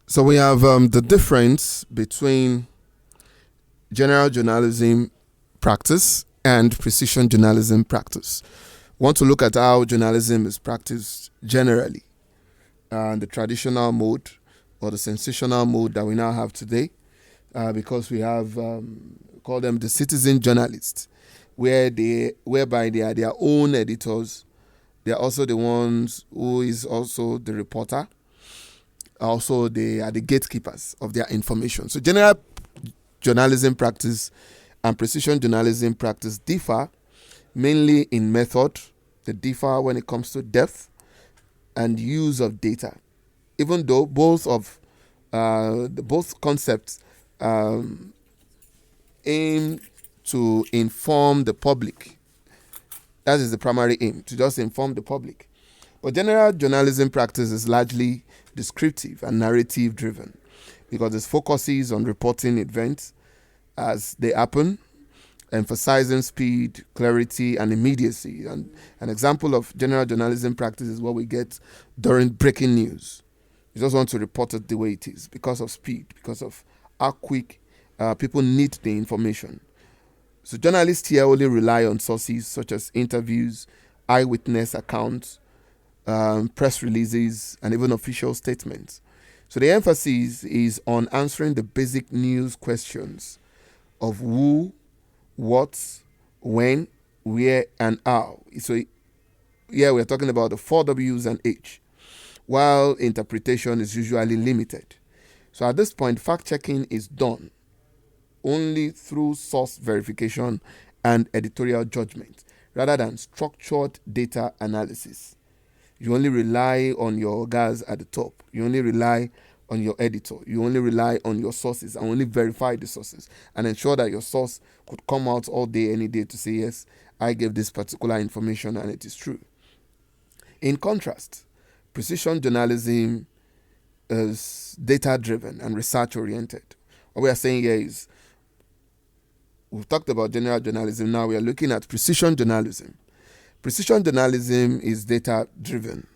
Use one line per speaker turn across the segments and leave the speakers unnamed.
So we have the difference between general journalism practice and precision journalism practice. We want to look at how journalism is practiced generally, the traditional mode or the sensational mode that we now have today, because we have call them the citizen journalists, whereby they are their own editors. They are also the ones who is also the reporter. Also, they are the gatekeepers of their information. So general journalism practice and precision journalism practice differ mainly in method. They differ when it comes to depth and use of data, even though both concepts aim to inform the public. That is the primary aim, to just inform the public. But general journalism practice is largely descriptive and narrative driven because it focuses on reporting events as they happen, emphasizing speed, clarity, and immediacy. And an example of general journalism practice is what we get during breaking news. You just want to report it the way it is because of speed, because of how quick people need the information. So journalists here only rely on sources such as interviews, eyewitness accounts, press releases, and even official statements. So the emphasis is on answering the basic news questions of who, what, when, where, and how. So here we're talking about the 4 W's and H, while interpretation is usually limited. So at this point, fact-checking is done only through source verification and editorial judgment, rather than structured data analysis. You only rely on your guys at the top. You only rely on your editor. You only rely on your sources and only verify the sources and ensure that your source could come out all day, any day to say, yes, I gave this particular information and it is true. In contrast, precision journalism is data-driven and research-oriented. What we are saying here is, we've talked about general journalism, now we are looking at precision journalism. Precision journalism is data-driven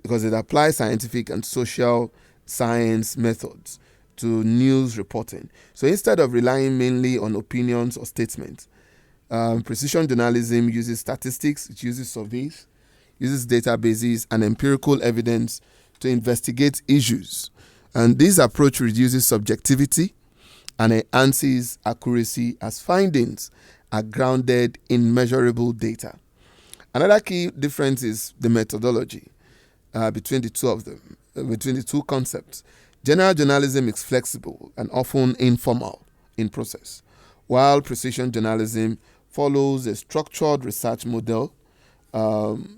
because it applies scientific and social science methods to news reporting. So instead of relying mainly on opinions or statements, precision journalism uses statistics, it uses surveys, uses databases and empirical evidence to investigate issues. And this approach reduces subjectivity and enhances accuracy as findings are grounded in measurable data. Another key difference is the methodology between the two of them, between the two concepts. General journalism is flexible and often informal in process, while precision journalism follows a structured research model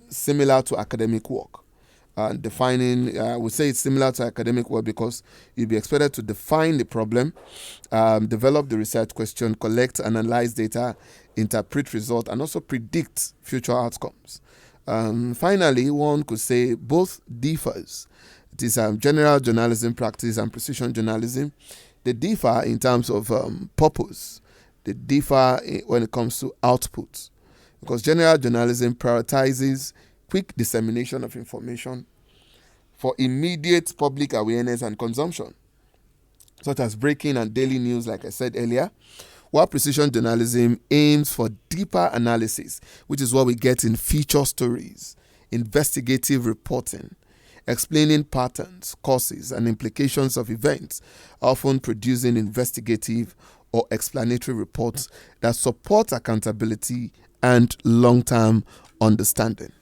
similar to academic work. I would say it's similar to academic work because you'll be expected to define the problem, develop the research question, collect, analyze data, interpret results, and also predict future outcomes. Finally, one could say both differs. It is general journalism practice and precision journalism. They differ in terms of purpose. They differ when it comes to output. Because general journalism prioritizes quick dissemination of information for immediate public awareness and consumption, such as breaking and daily news, like I said earlier, while precision journalism aims for deeper analysis, which is what we get in feature stories, investigative reporting, explaining patterns, causes, and implications of events, often producing investigative or explanatory reports that support accountability and long-term understanding.